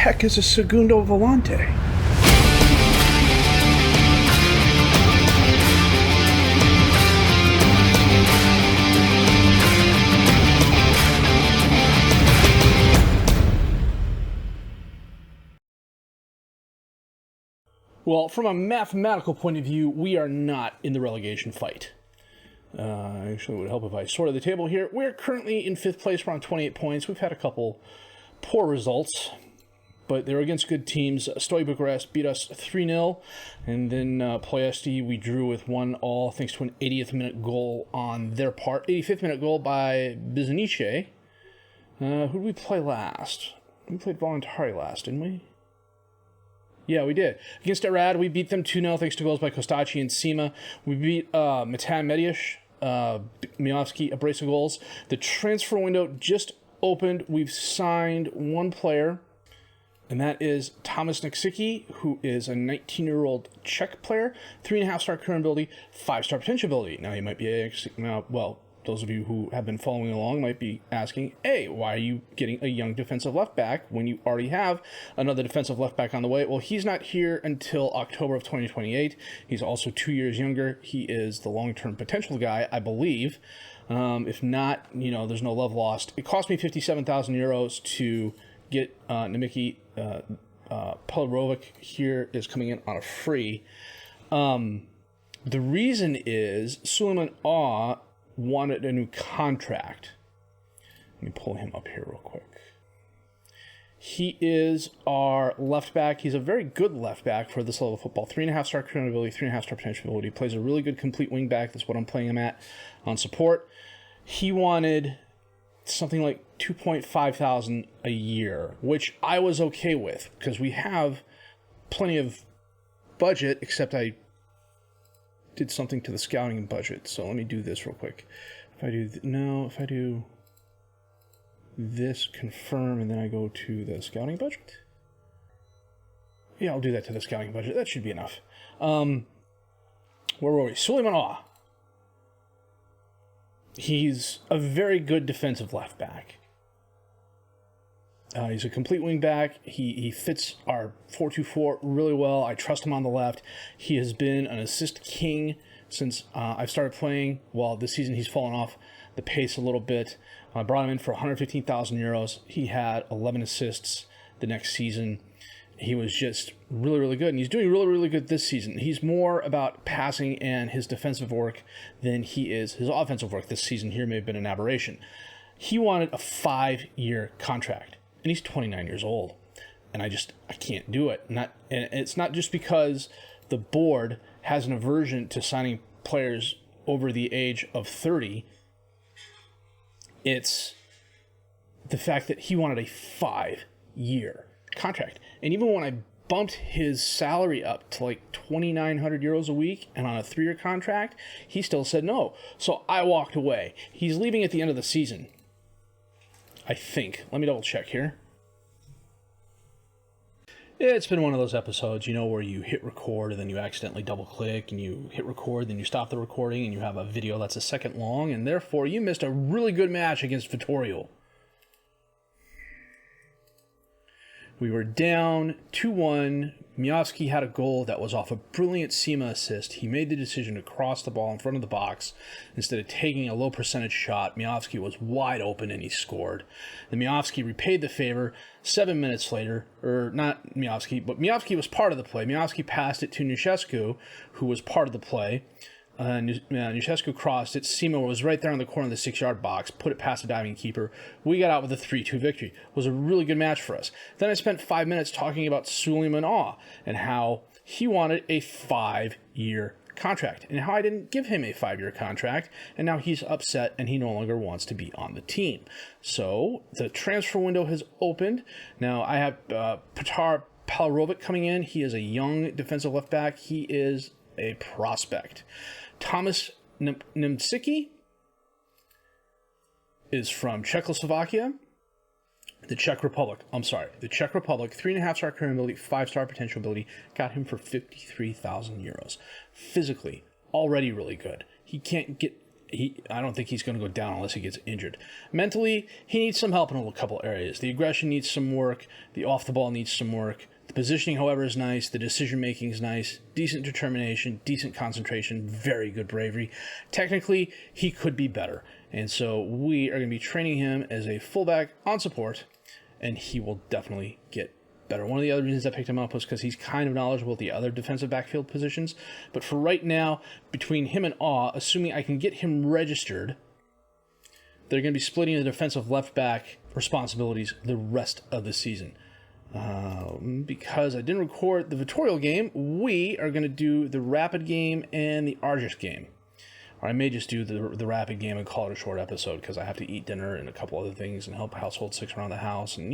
heck is a segundo volante? Well, from a mathematical point of view, we are not in the relegation fight. Actually, it would help if I sorted the table here. We're currently in 5th place. We're on 28 points. We've had a couple poor results, but they're against good teams. Steaua Bucharest beat us 3-0, and then Ploiesti we drew with 1-1 thanks to an 80th minute goal on their part. 85th minute goal by Bizanice. Who did we play last? We played Voluntari last, didn't we? Yeah, we did. Against Arad, we beat them 2-0 thanks to goals by Kostacci and Sima. We beat Matan Mediash, Miovski, a brace of goals. The transfer window just opened. We've signed one player, and that is Thomas Niksicki, who is a 19-year-old Czech player, 3.5-star current ability, 5-star potential ability. Now, you might be those of you who have been following along might be asking, hey, why are you getting a young defensive left back when you already have another defensive left back on the way? Well, he's not here until October of 2028. He's also 2 years younger. He is the long-term potential guy, I believe. If not, there's no love lost. It cost me 57,000 euros to get Nemiki Pelarovic here is coming in on a free. The reason is Suleiman Aw wanted a new contract. Let me pull him up here real quick. He is our left back. He's a very good left back for this level of football. 3.5-star current ability, 3.5-star potential ability. Plays a really good complete wing back. That's what I'm playing him at on support. He wanted something like 2.5 thousand a year, which I was okay with because we have plenty of budget, except I did something to the scouting budget. So let me do this real quick. If I do this, confirm, and then I go to the scouting budget. Yeah, I'll do that to the scouting budget. That should be enough. Where were we? Suleiman Aw. He's a very good defensive left back. He's a complete wing back. He fits our 4-2-4 really well. I trust him on the left. He has been an assist king since I've started playing. Well, this season he's fallen off the pace a little bit. I brought him in for 115,000 euros. He had 11 assists the next season. He was just really, really good, and he's doing really, really good this season. He's more about passing and his defensive work than he is his offensive work. This season here may have been an aberration. He wanted a 5-year contract. And he's 29 years old, and I can't do it. And it's not just because the board has an aversion to signing players over the age of 30. It's the fact that he wanted a 5-year contract. And even when I bumped his salary up to like 2,900 euros a week and on a 3-year contract, he still said no. So I walked away. He's leaving at the end of the season, I think. Let me double check here. It's been one of those episodes, where you hit record and then you accidentally double click and you hit record, then you stop the recording and you have a video that's a second long, and therefore you missed a really good match against Vittorio. We were down 2-1. Miovski had a goal that was off a brilliant Sima assist. He made the decision to cross the ball in front of the box instead of taking a low percentage shot. Miovski was wide open and he scored. The Miovski repaid the favor 7 minutes later, or not Miovski, but Miovski was part of the play. Miovski passed it to Nușescu, who was part of the play. Nușescu crossed it. Sima was right there on the corner of the 6-yard box, put it past the diving keeper. We got out with a 3-2 victory. It was a really good match for us. Then I spent 5 minutes talking about Suleiman Aw and how he wanted a 5-year contract and how I didn't give him a 5-year contract, and now he's upset and he no longer wants to be on the team. So the transfer window has opened. Now I have Petar Palarovic coming in. He is a young defensive left back. He is a prospect. Thomas Niksicki is from Czechoslovakia. The Czech Republic. 3.5-star current ability, 5-star potential ability. Got him for 53,000 euros. Physically, already really good. He can't get I don't think he's going to go down unless he gets injured. Mentally, he needs some help in a couple areas. The aggression needs some work. The off the ball needs some work. The positioning, however, is nice. The decision-making is nice. Decent determination, decent concentration, very good bravery. Technically, he could be better. And so we are going to be training him as a fullback on support, and he will definitely get better. One of the other reasons I picked him up was because he's kind of knowledgeable at the other defensive backfield positions. But for right now, between him and Awe, assuming I can get him registered, they're going to be splitting the defensive left back responsibilities the rest of the season. Because I didn't record the Vittorial game, we are going to do the Rapid game and the Argus game. Or I may just do the Rapid game and call it a short episode because I have to eat dinner and a couple other things and help household six around the house and,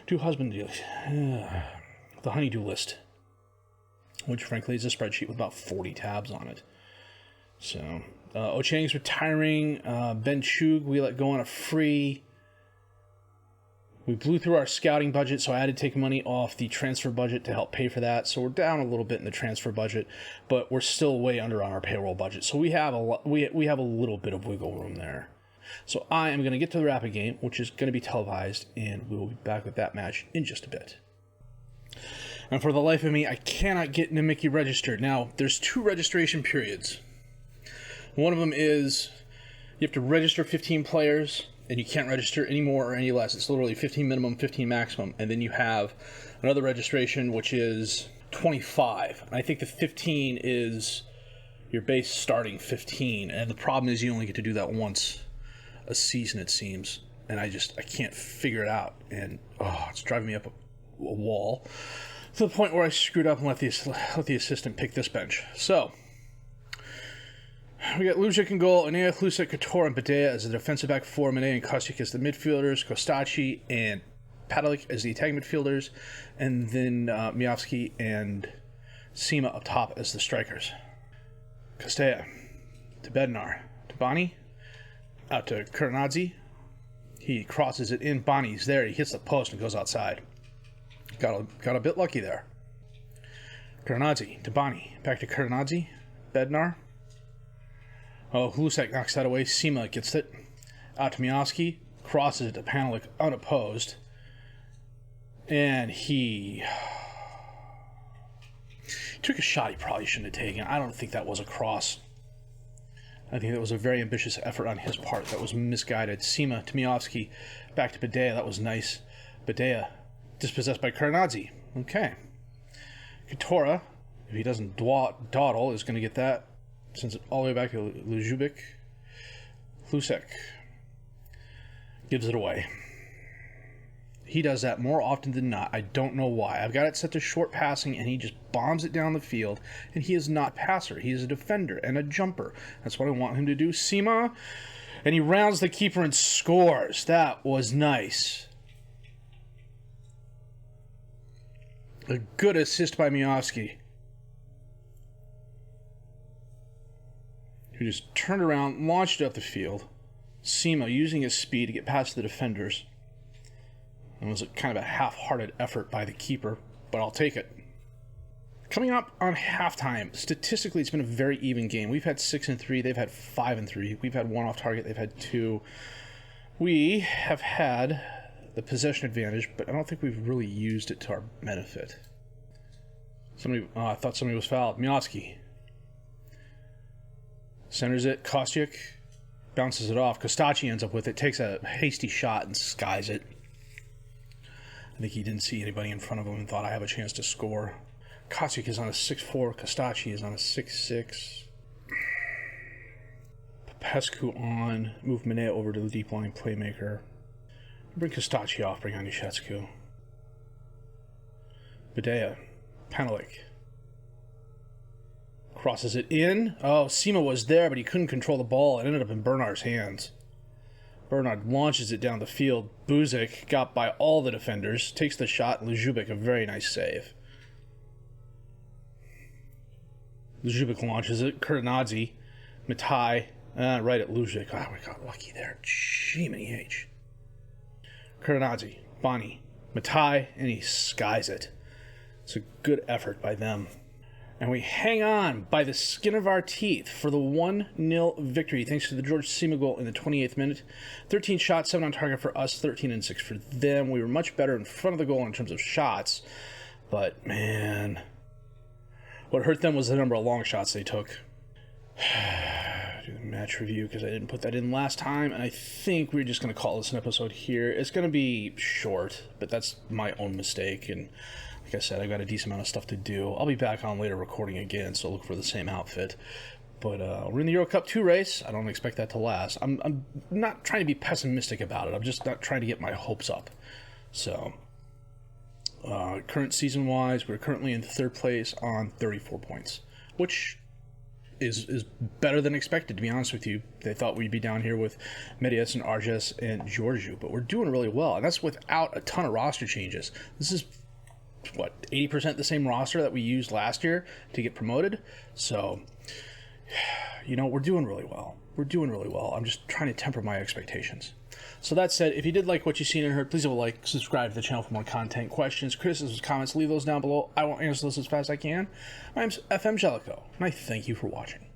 do husband deals. The honey-do list, which frankly is a spreadsheet with about 40 tabs on it. So, Ochang's retiring. Ben Chug, we let go on a free. We blew through our scouting budget, so I had to take money off the transfer budget to help pay for that. So we're down a little bit in the transfer budget, but we're still way under on our payroll budget. So we have we have a little bit of wiggle room there. So I am going to get to the Rapid game, which is going to be televised, and we will be back with that match in just a bit. And for the life of me, I cannot get Namiki registered. Now, there's 2 registration periods. One of them is you have to register 15 players, and you can't register any more or any less. It's literally 15 minimum, 15 maximum. And then you have another registration, which is 25. And I think the 15 is your base starting 15. And the problem is you only get to do that once a season, it seems. And I can't figure it out. And, it's driving me up a wall. To the point where I screwed up and let the assistant pick this bench. So, we got Lujic in goal, Anea, Hlusek, Couture, and Badea as the defensive back 4, Mane and Kostiuk as the midfielders, Kostachi and Padalik as the attacking midfielders, and then Miovsky and Sima up top as the strikers. Kostea to Bednar, to Bani, out to Kuranadze. He crosses it in, Bani's there, he hits the post and goes outside. Got a bit lucky there. Kuranadze to Bani, back to Kuranadze, Bednar. Hlusek knocks that away. Sima gets it. Out to Miovsky. Crosses it to Panelik unopposed. And he took a shot he probably shouldn't have taken. I don't think that was a cross. I think that was a very ambitious effort on his part. That was misguided. Sima to Miovsky. Back to Badea. That was nice. Badea dispossessed by Kuranadze. Okay. Katora, if he doesn't dawdle, is going to get that. Sends it all the way back to Lujubic. Hlusek gives it away. He does that more often than not. I don't know why. I've got it set to short passing, and he just bombs it down the field. And he is not a passer. He is a defender and a jumper. That's what I want him to do. Sima, and he rounds the keeper and scores. That was nice. A good assist by Miovsky, who just turned around, launched it up the field. Sima using his speed to get past the defenders. It was kind of a half-hearted effort by the keeper, but I'll take it. Coming up on halftime, statistically it's been a very even game. We've had 6-3, they've had 5-3. We've had 1 off target, they've had 2. We have had the possession advantage, but I don't think we've really used it to our benefit. I thought somebody was fouled. Miovsky centers it. Kostiuk bounces it off. Kostachi ends up with it, takes a hasty shot and skies it. I think he didn't see anybody in front of him and thought, I have a chance to score. Kostiuk is on a 6'4". Kostachi is on a 6'6". Popescu on. Move Mane over to the deep line playmaker. Bring Kostachi off. Bring on Yashetsku. Badea. Panelik. Crosses it in. Sima was there, but he couldn't control the ball. It ended up in Bernard's hands. Bernard launches it down the field. Buzik got by all the defenders. Takes the shot. Lujubic, a very nice save. Lujubic launches it. Kuranadze. Matai. Right at Lujubic. We got lucky there. Jiminy H. Kuranadze. Bani. Matai. And he skies it. It's a good effort by them. And we hang on by the skin of our teeth for the 1-0 victory, thanks to the George Sima goal in the 28th minute. 13 shots, 7 on target for us, 13 and 6 for them. We were much better in front of the goal in terms of shots. But, man, what hurt them was the number of long shots they took. Do the match review because I didn't put that in last time, and I think we're just going to call this an episode here. It's going to be short, but that's my own mistake, and like I said, I got a decent amount of stuff to do. I'll be back on later recording again, so look for the same outfit. But we're in the Euro Cup 2 race. I don't expect that to last. I'm not trying to be pessimistic about it. I'm just not trying to get my hopes up. So, current season-wise, we're currently in third place on 34 points, which is better than expected, to be honest with you. They thought we'd be down here with Medias and Arges and Georgiou, but we're doing really well, and that's without a ton of roster changes. This is 80% the same roster that we used last year to get promoted. So, we're doing really well. I'm just trying to temper my expectations. So that said, if you did like what you've seen and heard, please leave a like, subscribe to the channel for more content. Questions, criticisms, comments, leave those down below. I will answer those as fast as I can. My name's FM Jellicoe, and I thank you for watching.